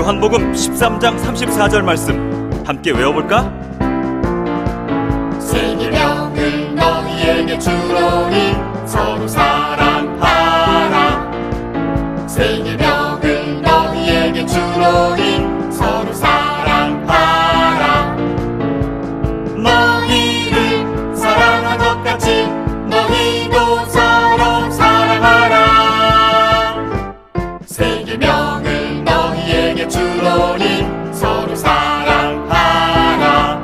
요한복음 13장 34절 말씀 함께 외워볼까? 새 계명을 너희에게 주노니 서로 사랑하라. 새 계명을 너희에게 주노니 서로 사랑하라. 너희를 사랑한 것 같이 너희도 서로 사랑하라. 새 계명을 너희에게 주노니 서로 사랑하라.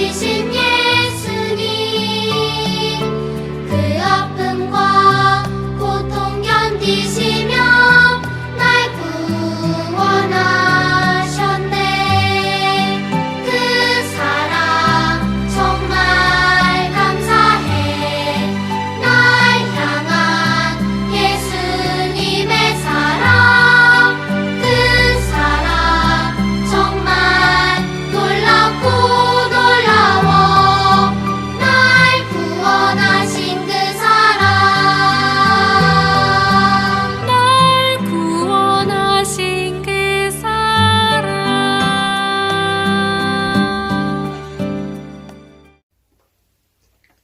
견디신 예수님, 그 아픔과 고통 견디시며 날 구원하셨네. 그 사랑 정말 감사해. 날 향한 예수님의 사랑, 그 사랑 정말 놀랍고 놀라워. 날 구원하신 그 사랑, 날 구원하신 그 사랑.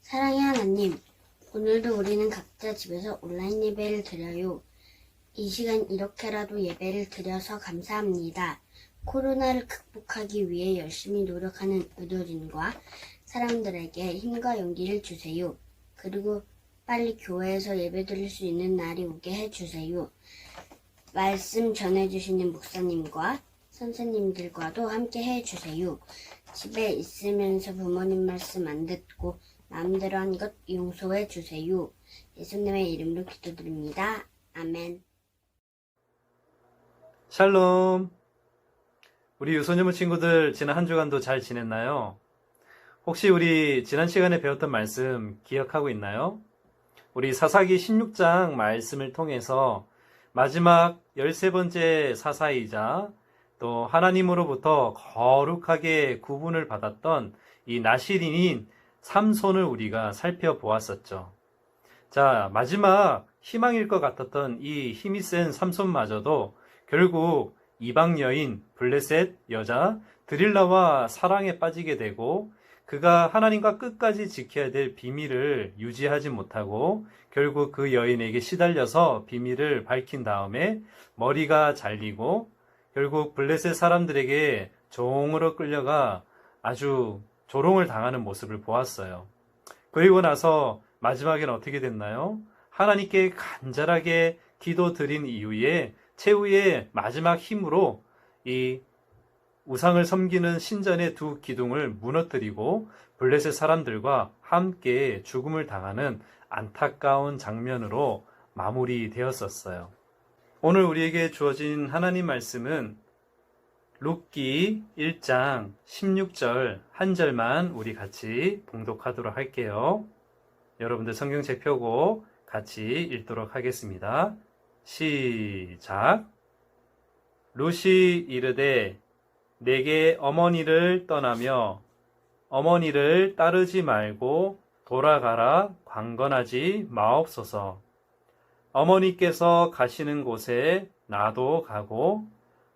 사랑의 하나님, 오늘도 우리는 각자 집에서 온라인 예배를 드려요. 이 시간 이렇게라도 예배를 드려서 감사합니다. 코로나를 극복하기 위해 열심히 노력하는 의료진과 사람들에게 힘과 용기를 주세요. 그리고 빨리 교회에서 예배 드릴 수 있는 날이 오게 해주세요. 말씀 전해주시는 목사님과 선생님들과도 함께 해주세요. 집에 있으면서 부모님 말씀 안 듣고 마음대로 한 것 용서해 주세요. 예수님의 이름으로 기도드립니다. 아멘. 샬롬. 우리 유소년부 친구들 지난 한 주간도 잘 지냈나요? 혹시 우리 지난 시간에 배웠던 말씀 기억하고 있나요? 우리 사사기 16장 말씀을 통해서 마지막 13번째 사사이자 또 하나님으로부터 거룩하게 구분을 받았던 이 나실인인 삼손을 우리가 살펴보았었죠. 자, 마지막 희망일 것 같았던 이 힘이 센 삼손마저도 결국 이방 여인 블레셋 여자 드릴라와 사랑에 빠지게 되고 그가 하나님과 끝까지 지켜야 될 비밀을 유지하지 못하고 결국 그 여인에게 시달려서 비밀을 밝힌 다음에 머리가 잘리고 결국 블레셋 사람들에게 종으로 끌려가 아주 조롱을 당하는 모습을 보았어요. 그리고 나서 마지막에는 어떻게 됐나요? 하나님께 간절하게 기도드린 이후에 최후의 마지막 힘으로 이 우상을 섬기는 신전의 두 기둥을 무너뜨리고 블레셋 사람들과 함께 죽음을 당하는 안타까운 장면으로 마무리되었었어요. 오늘 우리에게 주어진 하나님 말씀은 룻기 1장 16절 한 절만 우리 같이 봉독하도록 할게요. 여러분들 성경책 펴고 같이 읽도록 하겠습니다. 시작. 룻이 이르되 내게 어머니를 떠나며 어머니를 따르지 말고 돌아가라 강건하지 마옵소서. 어머니께서 가시는 곳에 나도 가고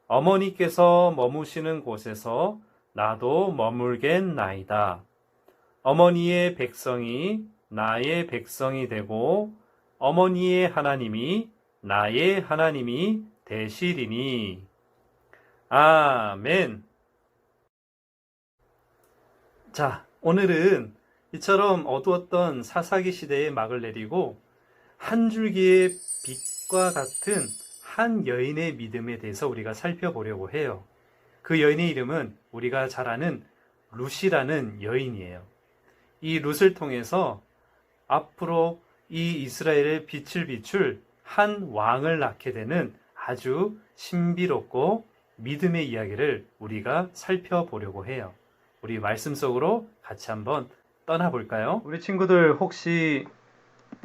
어머니께서 머무시는 곳에서 나도 머물겠나이다. 어머니의 백성이 나의 백성이 되고 어머니의 하나님이 나의 하나님이 되시리니. 아멘. 자, 오늘은 이처럼 어두웠던 사사기 시대에 막을 내리고 한 줄기의 빛과 같은 한 여인의 믿음에 대해서 우리가 살펴보려고 해요. 그 여인의 이름은 우리가 잘 아는 룻이라는 여인이에요. 이 룻을 통해서 앞으로 이 이스라엘의 빛을 비출 한 왕을 낳게 되는 아주 신비롭고 믿음의 이야기를 우리가 살펴보려고 해요. 우리 말씀 속으로 같이 한번 떠나볼까요? 우리 친구들 혹시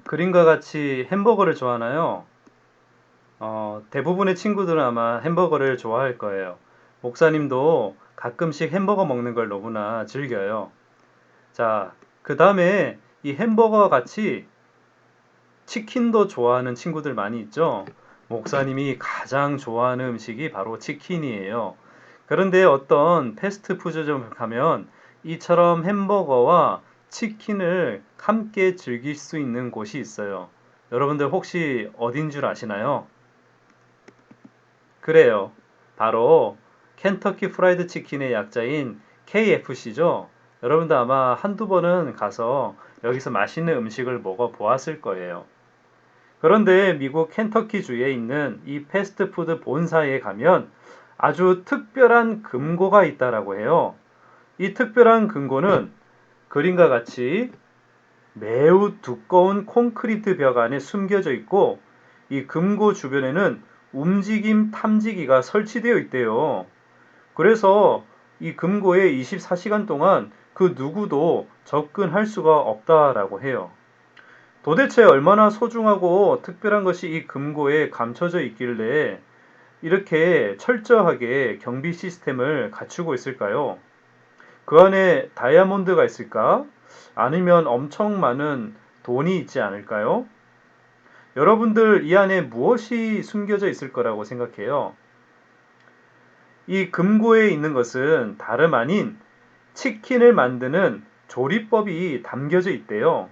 그림과 같이 햄버거를 좋아하나요? 대부분의 친구들은 아마 햄버거를 좋아할 거예요. 목사님도 가끔씩 햄버거 먹는 걸 너무나 즐겨요. 자, 그 다음에 이 햄버거와 같이 치킨도 좋아하는 친구들 많이 있죠? 목사님이 가장 좋아하는 음식이 바로 치킨이에요. 그런데 어떤 패스트푸드점 가면 이처럼 햄버거와 치킨을 함께 즐길 수 있는 곳이 있어요. 여러분들 혹시 어딘 줄 아시나요? 그래요. 바로 켄터키 프라이드 치킨의 약자인 KFC죠. 여러분들 아마 한두 번은 가서 여기서 맛있는 음식을 먹어 보았을 거예요. 그런데 미국 켄터키 주에 있는 이 패스트푸드 본사에 가면 아주 특별한 금고가 있다라고 해요. 이 특별한 금고는 그림과 같이 매우 두꺼운 콘크리트 벽 안에 숨겨져 있고 이 금고 주변에는 움직임 탐지기가 설치되어 있대요. 그래서 이 금고에 24시간 동안 그 누구도 접근할 수가 없다라고 해요. 도대체 얼마나 소중하고 특별한 것이 이 금고에 감춰져 있길래 이렇게 철저하게 경비 시스템을 갖추고 있을까요? 그 안에 다이아몬드가 있을까? 아니면 엄청 많은 돈이 있지 않을까요? 여러분들 이 안에 무엇이 숨겨져 있을 거라고 생각해요? 이 금고에 있는 것은 다름 아닌 치킨을 만드는 조리법이 담겨져 있대요.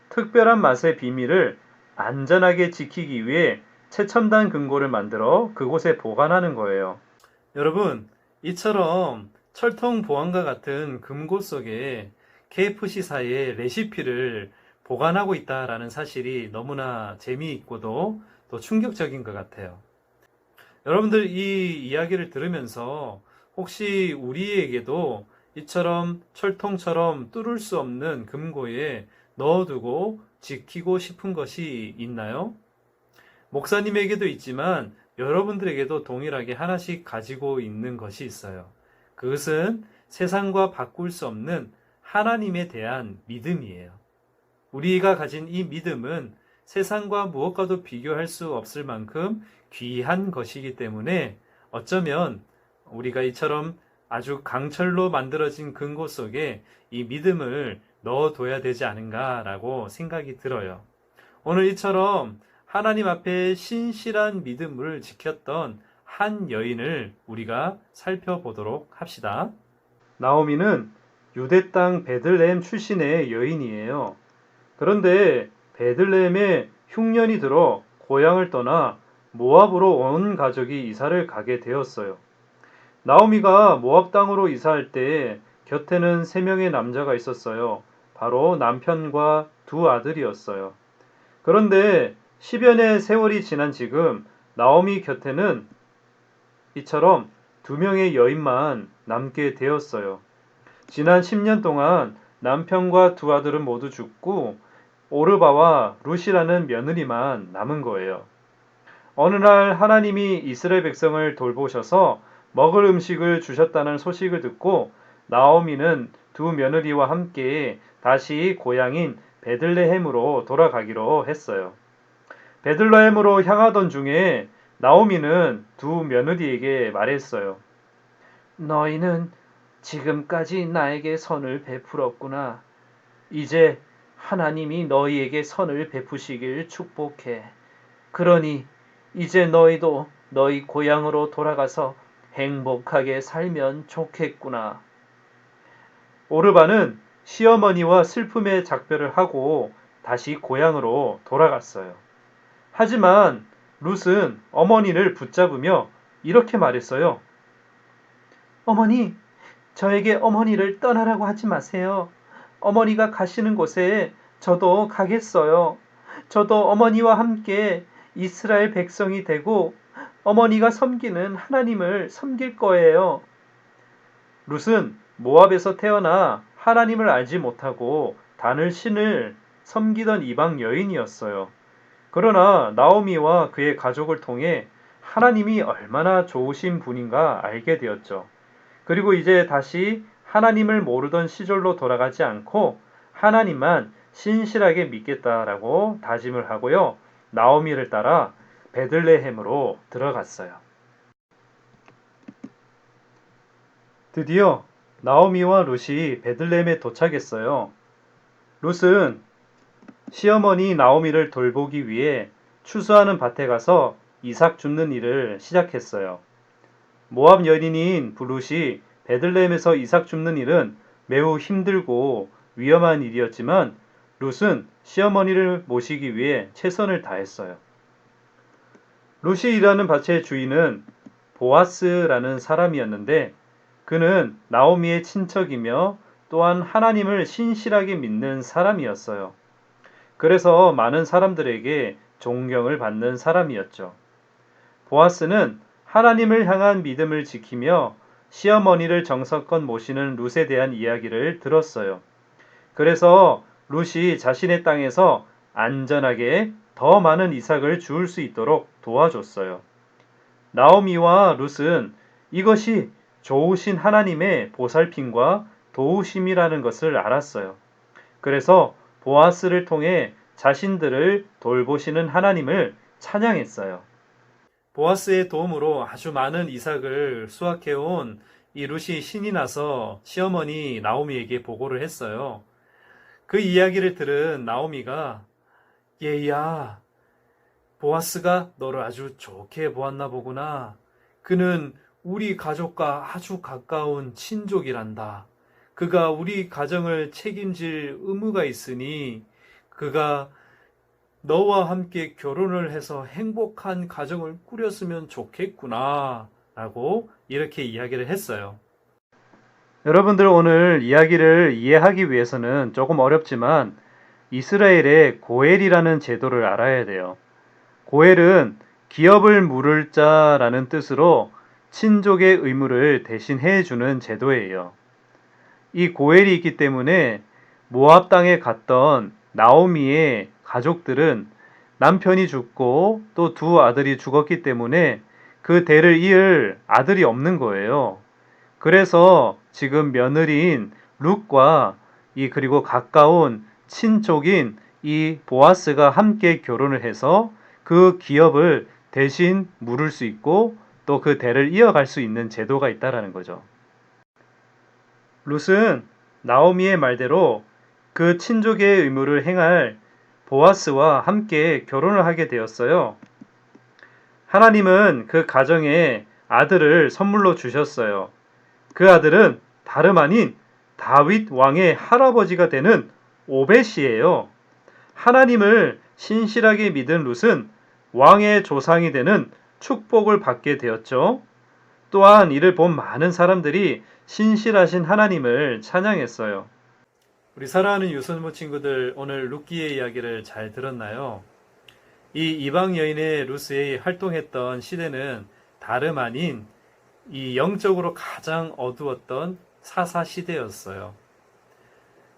특별한 맛의 비밀을 안전하게 지키기 위해 최첨단 금고를 만들어 그곳에 보관하는 거예요. 여러분, 이처럼 철통 보안과 같은 금고 속에 KFC사의 레시피를 보관하고 있다라는 사실이 너무나 재미있고도 또 충격적인 것 같아요. 여러분들 이 이야기를 들으면서 혹시 우리에게도 이처럼 철통처럼 뚫을 수 없는 금고에 넣어두고 지키고 싶은 것이 있나요? 목사님에게도 있지만 여러분들에게도 동일하게 하나씩 가지고 있는 것이 있어요. 그것은 세상과 바꿀 수 없는 하나님에 대한 믿음이에요. 우리가 가진 이 믿음은 세상과 무엇과도 비교할 수 없을 만큼 귀한 것이기 때문에 어쩌면 우리가 이처럼 아주 강철로 만들어진 금고 속에 이 믿음을 넣어둬야 되지 않은가라고 생각이 들어요. 오늘 이처럼 하나님 앞에 신실한 믿음을 지켰던 한 여인을 우리가 살펴보도록 합시다. 나오미는 유대 땅 베들레헴 출신의 여인이에요. 그런데 베들레헴에 흉년이 들어 고향을 떠나 모압으로 온 가족이 이사를 가게 되었어요. 나오미가 모압 땅으로 이사할 때 곁에는 3명의 남자가 있었어요. 바로 남편과 2 아들이었어요. 그런데 10여 년 세월이 지난 지금 나오미 곁에는 이처럼 2명의 여인만 남게 되었어요. 지난 10년 동안 남편과 2 아들은 모두 죽고 오르바와 룻이라는 며느리만 남은 거예요. 어느 날 하나님이 이스라엘 백성을 돌보셔서 먹을 음식을 주셨다는 소식을 듣고 나오미는 2 며느리와 함께 다시 고향인 베들레헴으로 돌아가기로 했어요. 베들레헴으로 향하던 중에 나오미는 2 며느리에게 말했어요. 너희는 지금까지 나에게 선을 베풀었구나. 이제 하나님이 너희에게 선을 베푸시길 축복해. 그러니 이제 너희도 너희 고향으로 돌아가서 행복하게 살면 좋겠구나. 오르바는 시어머니와 슬픔의 작별을 하고 다시 고향으로 돌아갔어요. 하지만 룻은 어머니를 붙잡으며 이렇게 말했어요. 어머니, 저에게 어머니를 떠나라고 하지 마세요. 어머니가 가시는 곳에 저도 가겠어요. 저도 어머니와 함께 이스라엘 백성이 되고 어머니가 섬기는 하나님을 섬길 거예요. 룻은 모압에서 태어나 하나님을 알지 못하고 단을 신을 섬기던 이방 여인이었어요. 그러나 나오미와 그의 가족을 통해 하나님이 얼마나 좋으신 분인가 알게 되었죠. 그리고 이제 다시 하나님을 모르던 시절로 돌아가지 않고 하나님만 신실하게 믿겠다라고 다짐을 하고요. 나오미를 따라 베들레헴으로 들어갔어요. 드디어 나오미와 룻이 베들레헴에 도착했어요. 룻은 시어머니 나오미를 돌보기 위해 추수하는 밭에 가서 이삭 줍는 일을 시작했어요. 모압 여인인 룻이 베들레헴에서 이삭 줍는 일은 매우 힘들고 위험한 일이었지만 룻은 시어머니를 모시기 위해 최선을 다했어요. 룻이 일하는 밭의 주인은 보아스라는 사람이었는데 그는 나오미의 친척이며 또한 하나님을 신실하게 믿는 사람이었어요. 그래서 많은 사람들에게 존경을 받는 사람이었죠. 보아스는 하나님을 향한 믿음을 지키며 시어머니를 정성껏 모시는 룻에 대한 이야기를 들었어요. 그래서 룻이 자신의 땅에서 안전하게 더 많은 이삭을 주울 수 있도록 도와줬어요. 나오미와 룻은 이것이 좋으신 하나님의 보살핌과 도우심이라는 것을 알았어요. 그래서 보아스를 통해 자신들을 돌보시는 하나님을 찬양했어요. 보아스의 도움으로 아주 많은 이삭을 수확해온 이 룻이 신이 나서 시어머니 나오미에게 보고를 했어요. 그 이야기를 들은 나오미가 얘야, 보아스가 너를 아주 좋게 보았나 보구나. 그는 우리 가족과 아주 가까운 친족이란다. 그가 우리 가정을 책임질 의무가 있으니 그가 너와 함께 결혼을 해서 행복한 가정을 꾸렸으면 좋겠구나 라고 이렇게 이야기를 했어요. 여러분들 오늘 이야기를 이해하기 위해서는 조금 어렵지만 이스라엘의 고엘이라는 제도를 알아야 돼요. 고엘은 기업을 물을 자라는 뜻으로 친족의 의무를 대신해 주는 제도예요. 이 고엘이 있기 때문에 모압 땅에 갔던 나오미의 가족들은 남편이 죽고 또 두 아들이 죽었기 때문에 그 대를 이을 아들이 없는 거예요. 그래서 지금 며느리인 룻과 그리고 가까운 친족인 이 보아스가 함께 결혼을 해서 그 기업을 대신 물을 수 있고 또 그 대를 이어갈 수 있는 제도가 있다라는 거죠. 룻은 나오미의 말대로 그 친족의 의무를 행할 보아스와 함께 결혼을 하게 되었어요. 하나님은 그 가정에 아들을 선물로 주셨어요. 그 아들은 다름 아닌 다윗 왕의 할아버지가 되는 오벳이에요. 하나님을 신실하게 믿은 룻은 왕의 조상이 되는 축복을 받게 되었죠. 또한 이를 본 많은 사람들이 신실하신 하나님을 찬양했어요. 우리 사랑하는 유선부 친구들, 오늘 룻기의 이야기를 잘 들었나요? 이 이방 여인의 룻이 활동했던 시대는 다름 아닌 이 영적으로 가장 어두웠던 사사 시대였어요.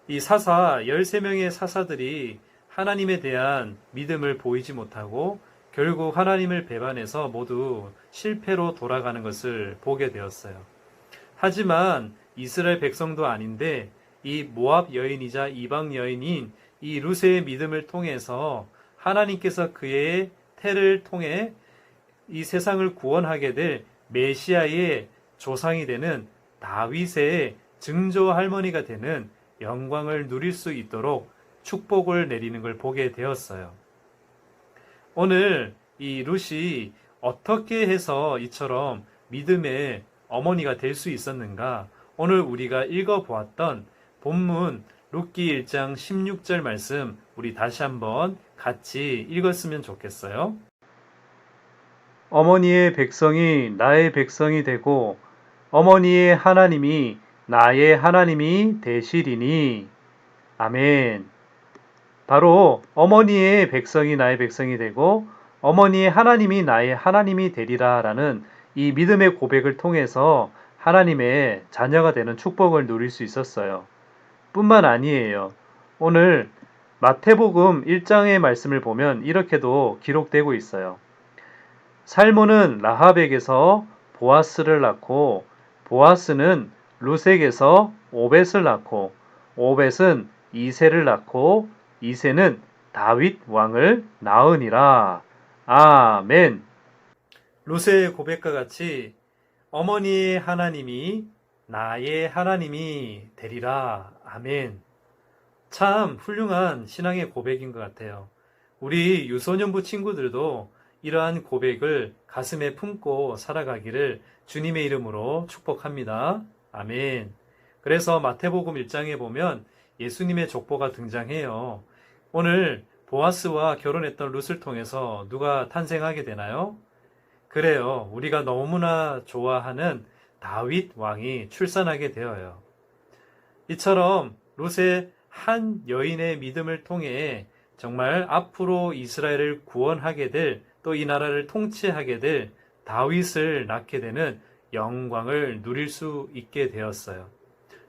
이 사사 13명의 사사들이 하나님에 대한 믿음을 보이지 못하고 결국 하나님을 배반해서 모두 실패로 돌아가는 것을 보게 되었어요. 하지만 이스라엘 백성도 아닌데 이 모압 여인이자 이방 여인인 이 룻의 믿음을 통해서 하나님께서 그의 태를 통해 이 세상을 구원하게 될 메시아의 조상이 되는 다윗의 증조 할머니가 되는 영광을 누릴 수 있도록 축복을 내리는 걸 보게 되었어요. 오늘 이 룻이 어떻게 해서 이처럼 믿음의 어머니가 될 수 있었는가? 오늘 우리가 읽어보았던 본문 룻기 1장 16절 말씀 우리 다시 한번 같이 읽었으면 좋겠어요. 어머니의 백성이 나의 백성이 되고 어머니의 하나님이 나의 하나님이 되시리니. 아멘. 바로 어머니의 백성이 나의 백성이 되고 어머니의 하나님이 나의 하나님이 되리라 라는 이 믿음의 고백을 통해서 하나님의 자녀가 되는 축복을 누릴 수 있었어요. 뿐만 아니에요. 오늘 마태복음 1장의 말씀을 보면 이렇게도 기록되고 있어요. 살몬은 라합에게서 보아스를 낳고 보아스는 룻에게서 오벳을 낳고 오벳은 이새를 낳고 이새는 다윗 왕을 낳으니라. 아멘. 룻의 고백과 같이 어머니의 하나님이 나의 하나님이 되리라. 아멘. 참 훌륭한 신앙의 고백인 것 같아요. 우리 유소년부 친구들도 이러한 고백을 가슴에 품고 살아가기를 주님의 이름으로 축복합니다. 아멘. 그래서 마태복음 1장에 보면 예수님의 족보가 등장해요. 오늘 보아스와 결혼했던 룻을 통해서 누가 탄생하게 되나요? 그래요. 우리가 너무나 좋아하는 다윗 왕이 출산하게 되어요. 이처럼 룻의 한 여인의 믿음을 통해 정말 앞으로 이스라엘을 구원하게 될 또 이 나라를 통치하게 될 다윗을 낳게 되는 영광을 누릴 수 있게 되었어요.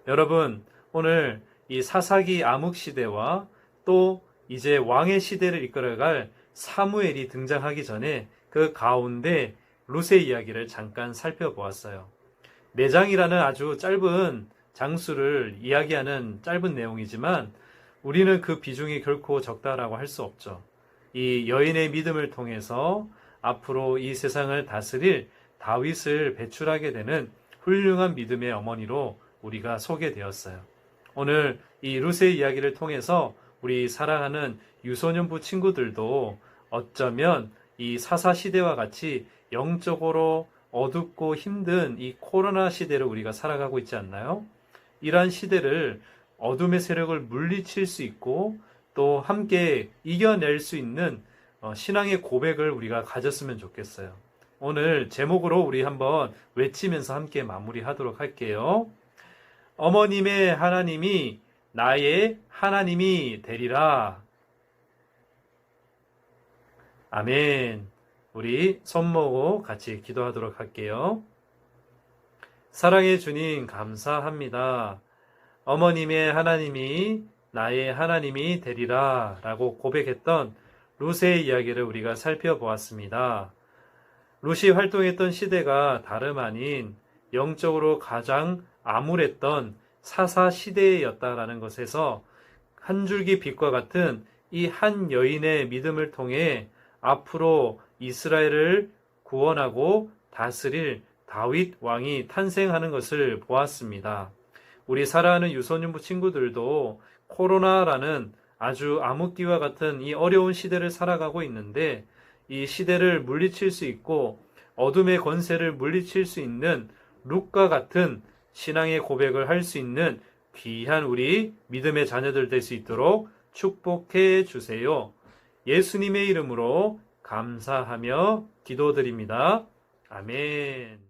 여러분, 오늘 이 사사기 암흑 시대와 또 이제 왕의 시대를 이끌어갈 사무엘이 등장하기 전에 그 가운데 룻의 이야기를 잠깐 살펴보았어요. 4장이라는 아주 짧은 장수를 이야기하는 짧은 내용이지만 우리는 그 비중이 결코 적다라고 할 수 없죠. 이 여인의 믿음을 통해서 앞으로 이 세상을 다스릴 다윗을 배출하게 되는 훌륭한 믿음의 어머니로 우리가 소개되었어요. 오늘 이 룻의 이야기를 통해서 우리 사랑하는 유소년부 친구들도 어쩌면 이 사사 시대와 같이 영적으로 어둡고 힘든 이 코로나 시대를 우리가 살아가고 있지 않나요? 이러한 시대를 어둠의 세력을 물리칠 수 있고 또 함께 이겨낼 수 있는 신앙의 고백을 우리가 가졌으면 좋겠어요. 오늘 제목으로 우리 한번 외치면서 함께 마무리하도록 할게요. 어머님의 하나님이 나의 하나님이 되리라. 아멘. 우리 손 모으고 같이 기도하도록 할게요. 사랑의 주님, 감사합니다. 어머님의 하나님이 나의 하나님이 되리라 라고 고백했던 룻의 이야기를 우리가 살펴보았습니다. 룻이 활동했던 시대가 다름 아닌 영적으로 가장 암울했던 사사 시대였다라는 것에서 한 줄기 빛과 같은 이 한 여인의 믿음을 통해 앞으로 이스라엘을 구원하고 다스릴 다윗 왕이 탄생하는 것을 보았습니다. 우리 사랑하는 유소년부 친구들도 코로나라는 아주 암흑기와 같은 이 어려운 시대를 살아가고 있는데 이 시대를 물리칠 수 있고 어둠의 권세를 물리칠 수 있는 룻과 같은 신앙의 고백을 할 수 있는 귀한 우리 믿음의 자녀들 될 수 있도록 축복해 주세요. 예수님의 이름으로 감사하며 기도드립니다. 아멘.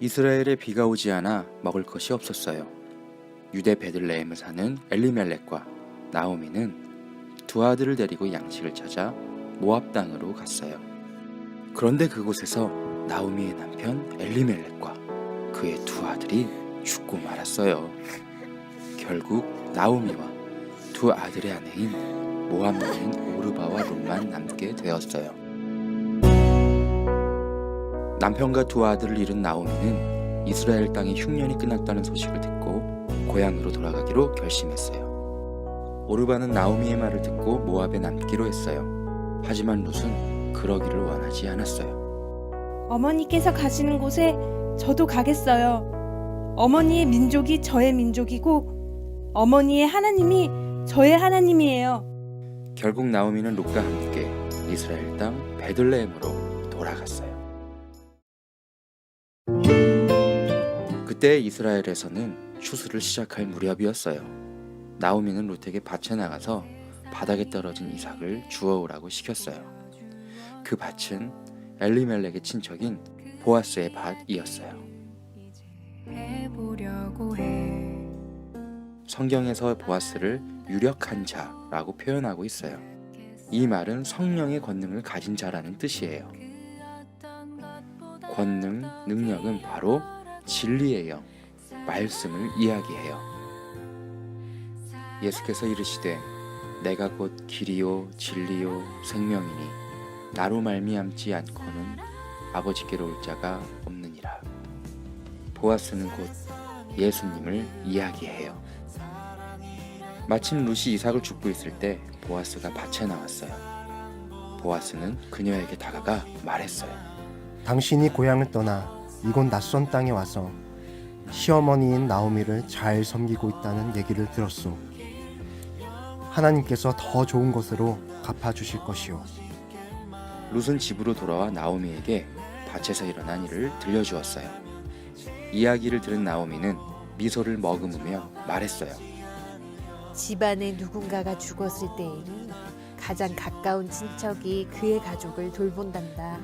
이스라엘에 비가 오지 않아 먹을 것이 없었어요. 유대 베들레헴에 사는 엘리멜렉과 나오미는 두 아들을 데리고 양식을 찾아 모압 땅으로 갔어요. 그런데 그곳에서 나오미의 남편 엘리멜렉과 그의 두 아들이 죽고 말았어요. 결국 나오미와 두 아들의 아내인 모압 여인 오르바와 룻만 남게 되었어요. 남편과 두 아들을 잃은 나오미는 이스라엘 땅의 흉년이 끝났다는 소식을 듣고 고향으로 돌아가기로 결심했어요. 오르바는 나오미의 말을 듣고 모압에 남기로 했어요. 하지만 룻은 그러기를 원하지 않았어요. 어머니께서 가시는 곳에 저도 가겠어요. 어머니의 민족이 저의 민족이고 어머니의 하나님이 저의 하나님이에요. 결국 나오미는 룻과 함께 이스라엘 땅 베들레헴으로 돌아갔어요. 그때 이스라엘에서는 추수를 시작할 무렵이었어요. 나오미는 룻에게 밭에 나가서 바닥에 떨어진 이삭을 주워오라고 시켰어요. 그 밭은 엘리멜렉의 친척인 보아스의 밭이었어요. 성경에서 보아스를 유력한 자라고 표현하고 있어요. 이 말은 성령의 권능을 가진 자라는 뜻이에요. 권능, 능력은 바로 진리의 영, 말씀을 이야기해요. 예수께서 이르시되 내가 곧 길이요 진리요 생명이니 나로 말미암지 않고는 아버지께로 올 자가 없느니라. 보아스는 곧 예수님을 이야기해요. 마침 룻이 이삭을 줍고 있을 때 보아스가 밭에 나왔어요. 보아스는 그녀에게 다가가 말했어요. 당신이 고향을 떠나 이곳 낯선 땅에 와서 시어머니인 나오미를 잘 섬기고 있다는 얘기를 들었소. 하나님께서 더 좋은 것으로 갚아주실 것이오. 룻은 집으로 돌아와 나오미에게 밭에서 일어난 일을 들려주었어요. 이야기를 들은 나오미는 미소를 머금으며 말했어요. 집안에 누군가가 죽었을 때에는 가장 가까운 친척이 그의 가족을 돌본단다.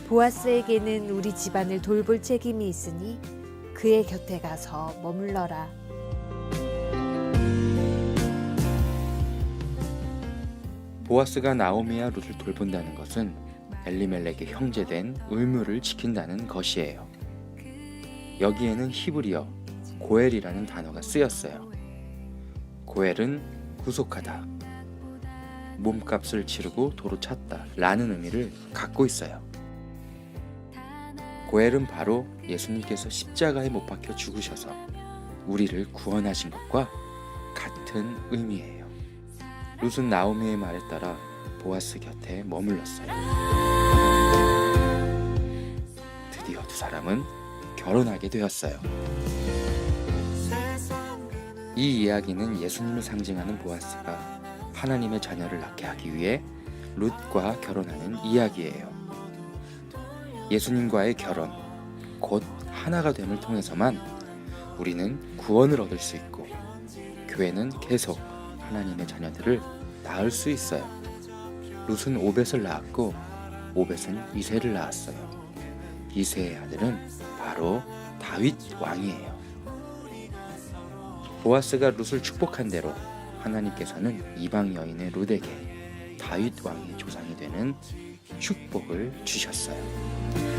보아스에게는 우리 집안을 돌볼 책임이 있으니 그의 곁에 가서 머물러라. 보아스가 나오미와 룻을 돌본다는 것은 엘리멜렉의 형제된 의무를 지킨다는 것이에요. 여기에는 히브리어 고엘이라는 단어가 쓰였어요. 고엘은 구속하다, 몸값을 치르고 도로 찼다 라는 의미를 갖고 있어요. 고엘은 바로 예수님께서 십자가에 못 박혀 죽으셔서 우리를 구원하신 것과 같은 의미예요. 룻은 나오미의 말에 따라 보아스 곁에 머물렀어요. 드디어 두 사람은 결혼하게 되었어요. 이 이야기는 예수님을 상징하는 보아스가 하나님의 자녀를 낳게 하기 위해 룻과 결혼하는 이야기예요. 예수님과의 결혼, 곧 하나가 됨을 통해서만 우리는 구원을 얻을 수 있고 교회는 계속 하나님의 자녀들을 낳을 수 있어요. 룻은 오벳을 낳았고 오벳은 이새를 낳았어요. 이새의 아들은 바로 다윗 왕이에요. 보아스가 룻을 축복한 대로 하나님께서는 이방 여인의 룻에게 다윗 왕의 조상이 되는 축복을 주셨어요.